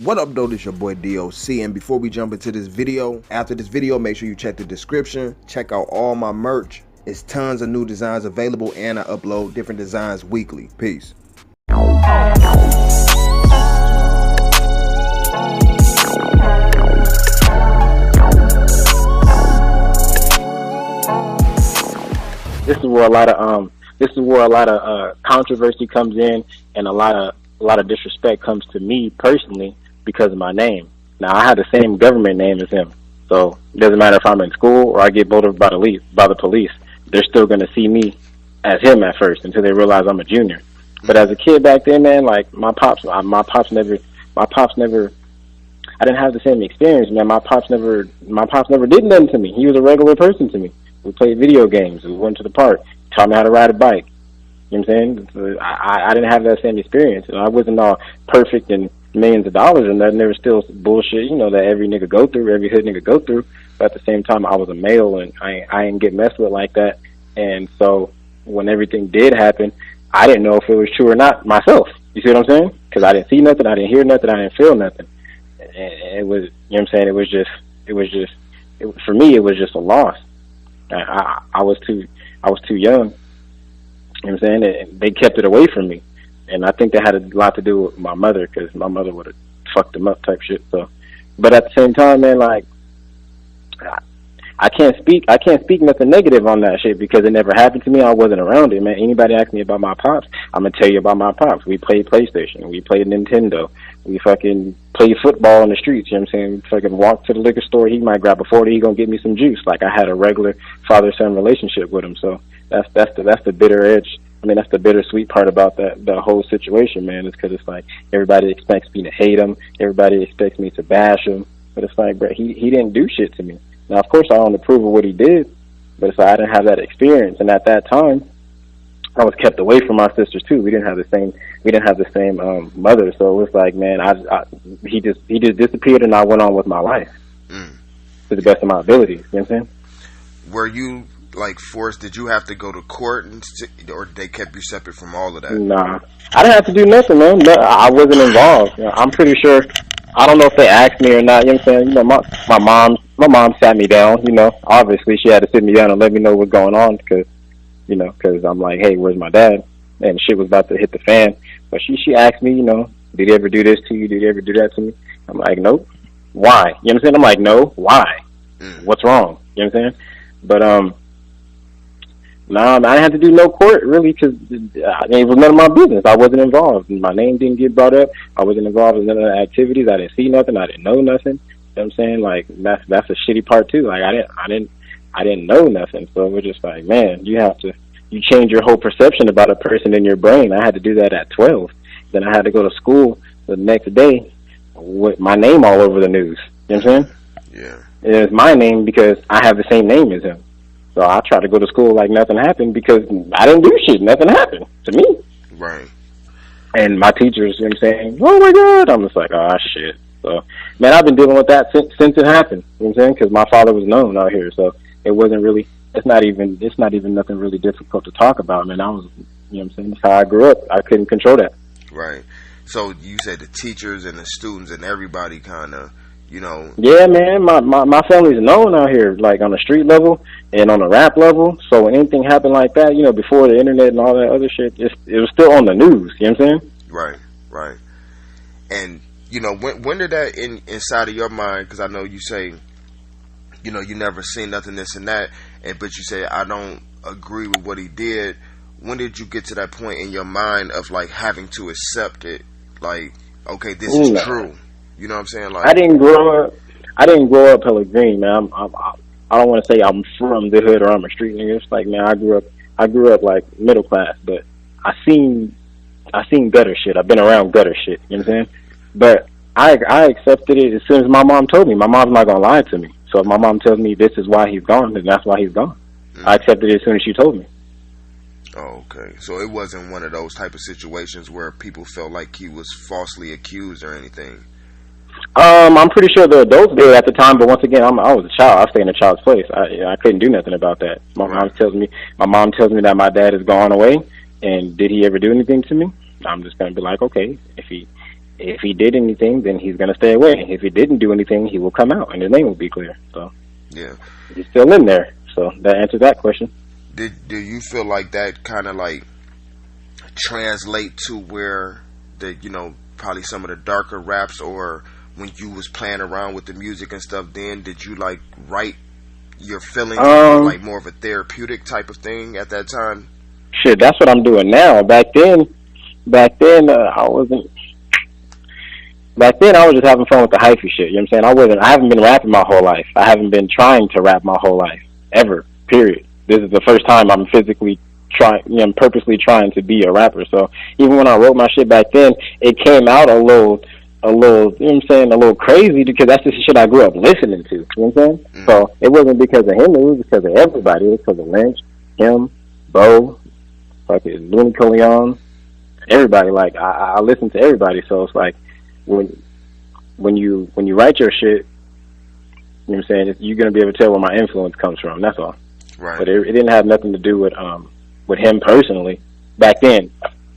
What up though, this your boy DOC, and before we jump into this video, after this video, make sure you check the description, check out all my merch. It's tons of new designs available, and I upload different designs weekly. Peace. This is where a lot of controversy comes in, and a lot of disrespect comes to me personally because of my name. Now, I have the same government name as him, so it doesn't matter if I'm in school or I get pulled over by the police. They're still going to see me as him at first until they realize I'm a junior. But as a kid back then, man, like my pops never. I didn't have the same experience, man. My pops never did nothing to me. He was a regular person to me. We played video games. We went to the park. Taught me how to ride a bike. You know what I'm saying? I didn't have that same experience. I wasn't all perfect and millions of dollars and nothing. There was still bullshit, that every nigga go through, every hood nigga go through. But at the same time, I was a male, and I didn't get messed with like that. And so when everything did happen, I didn't know if it was true or not myself. You see what I'm saying? Because I didn't see nothing, I didn't hear nothing, I didn't feel nothing. And it was, you know what I'm saying? For me, it was just a loss. I was too young. You know what I'm saying? And they kept it away from me. And I think that had a lot to do with my mother, because my mother would have fucked them up type shit. So, but at the same time, man, like, I can't speak nothing negative on that shit because it never happened to me. I wasn't around it, man. Anybody ask me about my pops, I'm gonna tell you about my pops. We played PlayStation, we played Nintendo, we fucking played football in the streets. You know what I'm saying? Fucking walk to the liquor store, he might grab a 40, he gonna get me some juice. Like, I had a regular father-son relationship with him. So that's the bitter edge. I mean, that's the bittersweet part about that whole situation, man. Is because it's like everybody expects me to hate him, everybody expects me to bash him, but it's like, bro, he didn't do shit to me. Now, of course, I don't approve of what he did, but it's like I didn't have that experience, and at that time, I was kept away from my sisters too. We didn't have the same mother, so it was like, man, he just disappeared, and I went on with my life to the best of my abilities. You know what I'm saying? Were you like forced? Did you have to go to court, or they kept you separate from all of that? Nah, I didn't have to do nothing, man. I wasn't involved. I'm pretty sure. I don't know if they asked me or not. You know what I'm saying? My mom sat me down. Obviously she had to sit me down and let me know what's going on because I'm like, hey, where's my dad? And shit was about to hit the fan. But she asked me, did he ever do this to you? Did he ever do that to me? I'm like, nope. Why? You know what I'm saying? I'm like, no. Why? What's wrong? You know what I'm saying? But I didn't have to do no court, really, because it was none of my business. I wasn't involved. My name didn't get brought up. I wasn't involved in none of the activities. I didn't see nothing. I didn't know nothing. You know what I'm saying? Like, that's a shitty part, too. Like, I didn't know nothing. So it was just like, man, you change your whole perception about a person in your brain. I had to do that at 12. Then I had to go to school the next day with my name all over the news. You know what I'm saying? Yeah. It was my name because I have the same name as him. So I tried to go to school like nothing happened because I didn't do shit. Nothing happened to me. Right. And my teachers, you know what I'm saying, oh my God. I'm just like, oh shit. So, man, I've been dealing with that since it happened. You know what I'm saying? Because my father was known out here. So it wasn't really, it's not even nothing really difficult to talk about, man. I was, you know what I'm saying? That's how I grew up. I couldn't control that. Right. So you said the teachers and the students and everybody kind of, Yeah, man, my family's known out here, like on the street level and on the rap level. So when anything happened like that, before the internet and all that other shit, it was still on the news. You know what I'm saying? Right. And when did that inside of your mind? Because I know you say, you never seen nothing, this and that, but you say I don't agree with what he did. When did you get to that point in your mind of like having to accept it? Like, okay, this is true. You know what I'm saying? Like, I didn't grow up hella green, man. I don't want to say I'm from the hood or I'm a street nigga. It's like, man, I grew up like middle class, but I seen gutter shit. I've been around gutter shit. You know what I'm saying? But I accepted it as soon as my mom told me. My mom's not gonna lie to me. So if my mom tells me this is why he's gone, then that's why he's gone. I accepted it as soon as she told me. Oh, okay. So it wasn't one of those type of situations where people felt like he was falsely accused or anything. I'm pretty sure the adults did at the time, but once again, I was a child. I stayed in a child's place. I couldn't do nothing about that. My mom tells me that my dad has gone away, and did he ever do anything to me? I'm just gonna be like, okay, if if he did anything, then he's gonna stay away. If he didn't do anything, he will come out and his name will be clear. So yeah, he's still in there. So that answers that question. Do you feel like that kind of like translate to where the, you know, probably some of the darker raps, or when you was playing around with the music and stuff, then did you like write your feelings like more of a therapeutic type of thing at that time? Shit, that's what I'm doing now. Back then, I wasn't. Back then, I was just having fun with the hyphy shit. You know what I'm saying? I haven't been rapping my whole life. I haven't been trying to rap my whole life ever. Period. This is the first time I'm physically trying. You know, I'm purposely trying to be a rapper. So even when I wrote my shit back then, it came out a little. You know what I'm saying? A little crazy because that's just the shit I grew up listening to. You know what I'm saying? Mm. So it wasn't because of him. It was because of everybody. It was because of Lynch, him, Bo, fucking Looney Coleon, everybody. Like I listen to everybody. So it's like when you write your shit, you know what I'm saying, you're gonna be able to tell where my influence comes from. That's all. Right. But it didn't have nothing to do with him personally back then.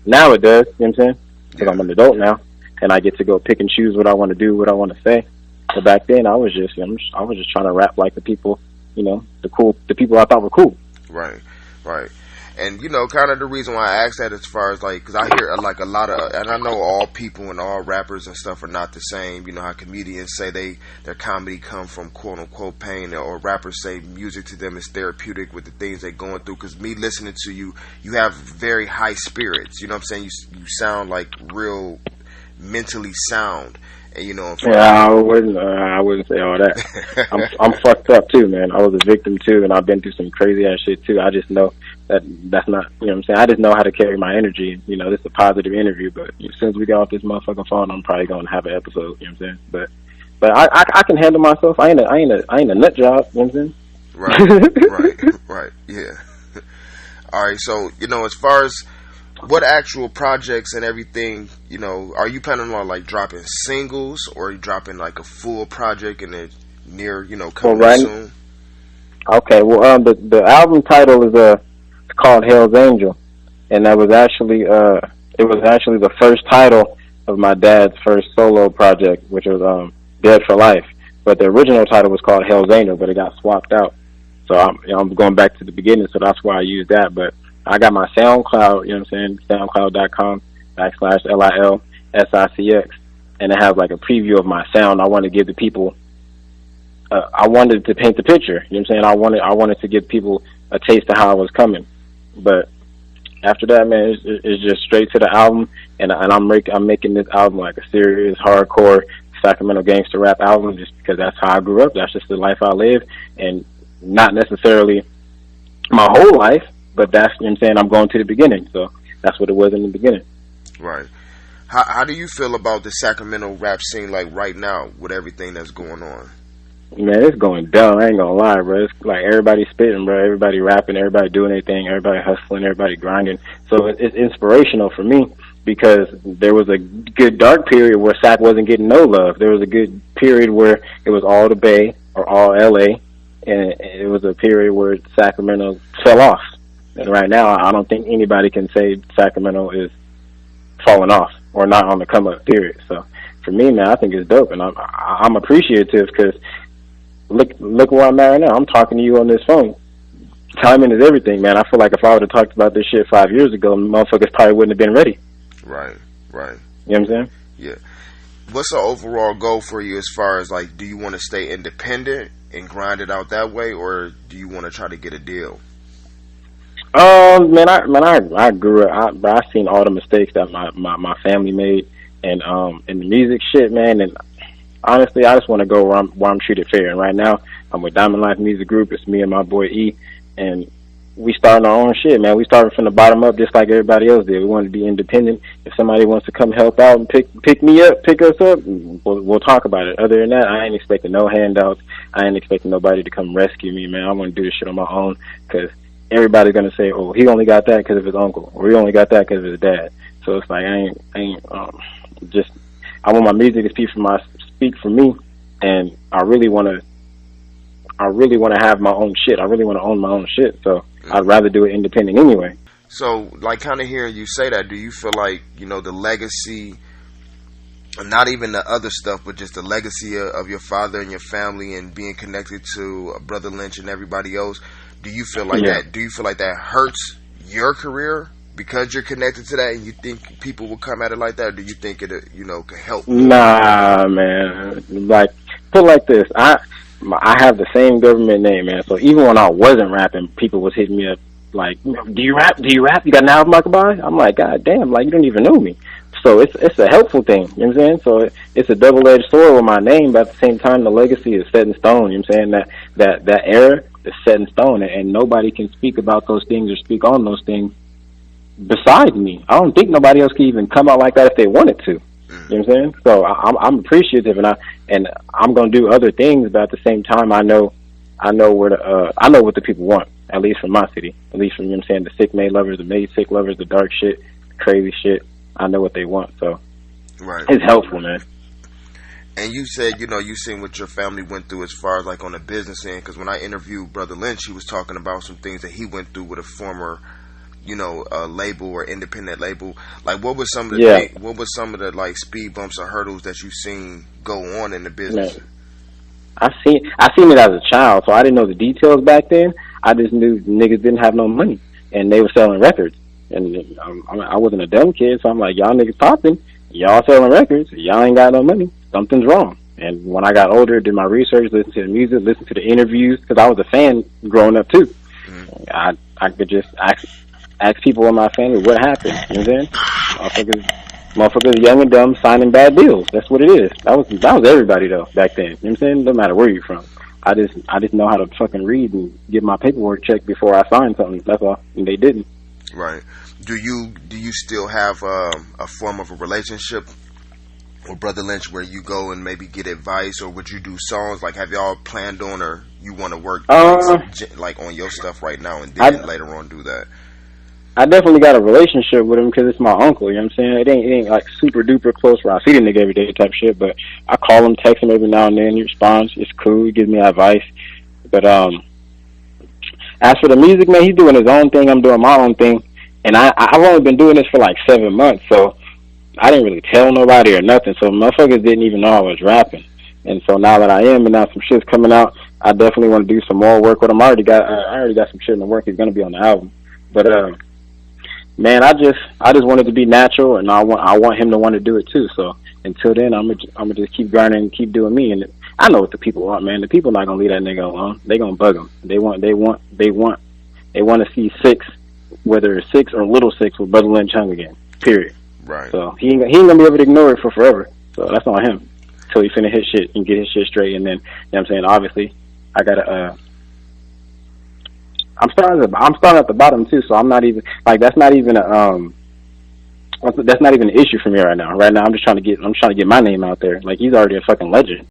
Now it does. You know what I'm saying? Because I'm an adult now, and I get to go pick and choose what I want to do, what I want to say. But back then, I was just trying to rap like the people, you know, the people I thought were cool. Right, right. And, you know, kind of the reason why I asked that as far as, like, because I hear, like, a lot of, and I know all people and all rappers and stuff are not the same. You know how comedians say their comedy come from quote-unquote pain, or rappers say music to them is therapeutic with the things they're going through. Because me listening to you, you have very high spirits. You know what I'm saying? You sound, like, real mentally sound. And, you know, I wouldn't say all that. I'm fucked up too, man. I was a victim too, and I've been through some crazy ass shit too. I just know that's not, you know what I'm saying? I just know how to carry my energy. You know, this is a positive interview, but as soon as we get off this motherfucking phone, I'm probably gonna have an episode. You know what I'm saying? But I can handle myself. I ain't a nut job. You know what I'm saying? Right, yeah. All right, so you know, as far as what actual projects and everything, you know, are you planning on like dropping singles, or are you dropping like a full project and it near, you know, coming soon? Okay, well, the album title is it's called Hell's Angel, and that was actually the first title of my dad's first solo project, which was Dead for Life. But the original title was called Hell's Angel, but it got swapped out. So I'm going back to the beginning, so that's why I used that. But I got my SoundCloud, you know what I'm saying, soundcloud.com/LILSICX, and it has like a preview of my sound. I want to give the people, I wanted to paint the picture, you know what I'm saying. I wanted to give people a taste of how I was coming. But after that, man, it's just straight to the album, and I'm making this album like a serious, hardcore Sacramento gangster rap album, just because that's how I grew up. That's just the life I live, and not necessarily my whole life, but that's, you know what I'm saying, I'm going to the beginning, so that's what it was in the beginning. Right. How do you feel about the Sacramento rap scene, like right now, with everything that's going on? Man, it's going dumb, I ain't gonna lie, bro. It's like everybody spitting, bro. Everybody rapping, everybody doing anything, everybody hustling, everybody grinding. So it's inspirational for me, because there was a good dark period where Sac wasn't getting no love. There was a good period where it was all the Bay or all LA, and it was a period where Sacramento fell off. And right now, I don't think anybody can say Sacramento is falling off or not on the come up period. So for me, man, I think it's dope, and I'm appreciative, because look where I'm at right now. I'm talking to you on this phone. Timing is everything, man. I feel like if I would have talked about this shit 5 years ago, motherfuckers probably wouldn't have been ready. Right. You know what I'm saying? Yeah. What's the overall goal for you, as far as like, do you want to stay independent and grind it out that way, or do you want to try to get a deal? Man, I grew up. I seen all the mistakes that my family made, and in the music shit, man. And honestly, I just want to go where I'm treated fair. And right now, I'm with Diamond Life Music Group. It's me and my boy E, and we starting our own shit, man. We started from the bottom up, just like everybody else did. We wanted to be independent. If somebody wants to come help out and pick me up, pick us up, we'll talk about it. Other than that, I ain't expecting no handouts. I ain't expecting nobody to come rescue me, man. I want to do this shit on my own, because everybody's gonna say, "Oh, he only got that because of his uncle," or "He only got that because of his dad." So it's like I want my music to speak for me, and I really want to have my own shit. I really want to own my own shit. So I'd rather do it independent anyway. So, like, kind of hearing you say that, do you feel like, you know, the legacy not even the other stuff, but just the legacy of your father and your family and being connected to Brotha Lynch and everybody else. Do you feel like that? Do you feel like that hurts your career because you're connected to that, and you think people will come at it like that? Or do you think it, could help? Nah, man. Like, put it like this. I have the same government name, man. So even when I wasn't rapping, people was hitting me up like, "Do you rap? Do you rap? You got an album I can buy?" I'm like, "God damn! Like, you don't even know me." So it's a helpful thing, you know what I'm saying? So it's a double-edged sword with my name, but at the same time, the legacy is set in stone, you know what I'm saying? That era is set in stone, and nobody can speak about those things or speak on those things besides me. I don't think nobody else can even come out like that if they wanted to, you know what I'm saying? So I'm appreciative, and I'm gonna do other things, but at the same time, I know what the people want, at least from my city, at least from, you know what I'm saying, the sick made lovers, the made sick lovers, the dark shit, crazy shit. I know what they want, so it's helpful, man. And you said, you seen what your family went through as far as like on the business end, because when I interviewed Brotha Lynch, he was talking about some things that he went through with a former, label or independent label. Like, what was some of the like speed bumps or hurdles that you seen go on in the business? Man, I seen it as a child, so I didn't know the details back then. I just knew niggas didn't have no money, and they were selling records. And I wasn't a dumb kid, so I'm like, y'all niggas popping, y'all selling records, y'all ain't got no money, something's wrong. And when I got older, did my research, listened to the music, listened to the interviews, because I was a fan growing up too. Mm-hmm. I could just ask people in my family what happened, you know what I'm saying? Motherfuckers young and dumb signing bad deals. That's what it is. That was everybody though back then. You know what I'm saying? No matter where you're from. I just know how to fucking read and get my paperwork checked before I sign something. That's all. And they didn't. Right. Do you still have a form of a relationship with Brotha Lynch where you go and maybe get advice, or would you do songs? Like, have y'all planned on, or you want to work like on your stuff right now and then later on do that? I definitely got a relationship with him because it's my uncle, you know what I'm saying? It ain't like super duper close where I see the nigga every day type shit, but I call him, text him every now and then. He responds. It's cool. He gives me advice. But as for the music, man, he's doing his own thing. I'm doing my own thing. And I've only been doing this for like 7 months, so I didn't really tell nobody or nothing. So motherfuckers didn't even know I was rapping. And so now that I am, and now some shit's coming out, I definitely want to do some more work with him. I already got some shit in the work. He's gonna be on the album. But man, I just want it to be natural, and I want him to want to do it too. So until then, I'm gonna just keep grinding and keep doing me. And I know what the people want, man. The people not gonna leave that nigga alone. They gonna bug him. They want to see Sicx, whether it's Sicx or Little Sicx, with Brotha Lynch hung again. Period. Right. So he ain't gonna be able to ignore it for forever. So that's on him until he finna his shit and get his shit straight. And then, you know what I'm saying, obviously, I gotta. I'm starting at the bottom too. So I'm not even like that's not even an issue for me right now. Right now, I'm trying to get my name out there. Like, he's already a fucking legend.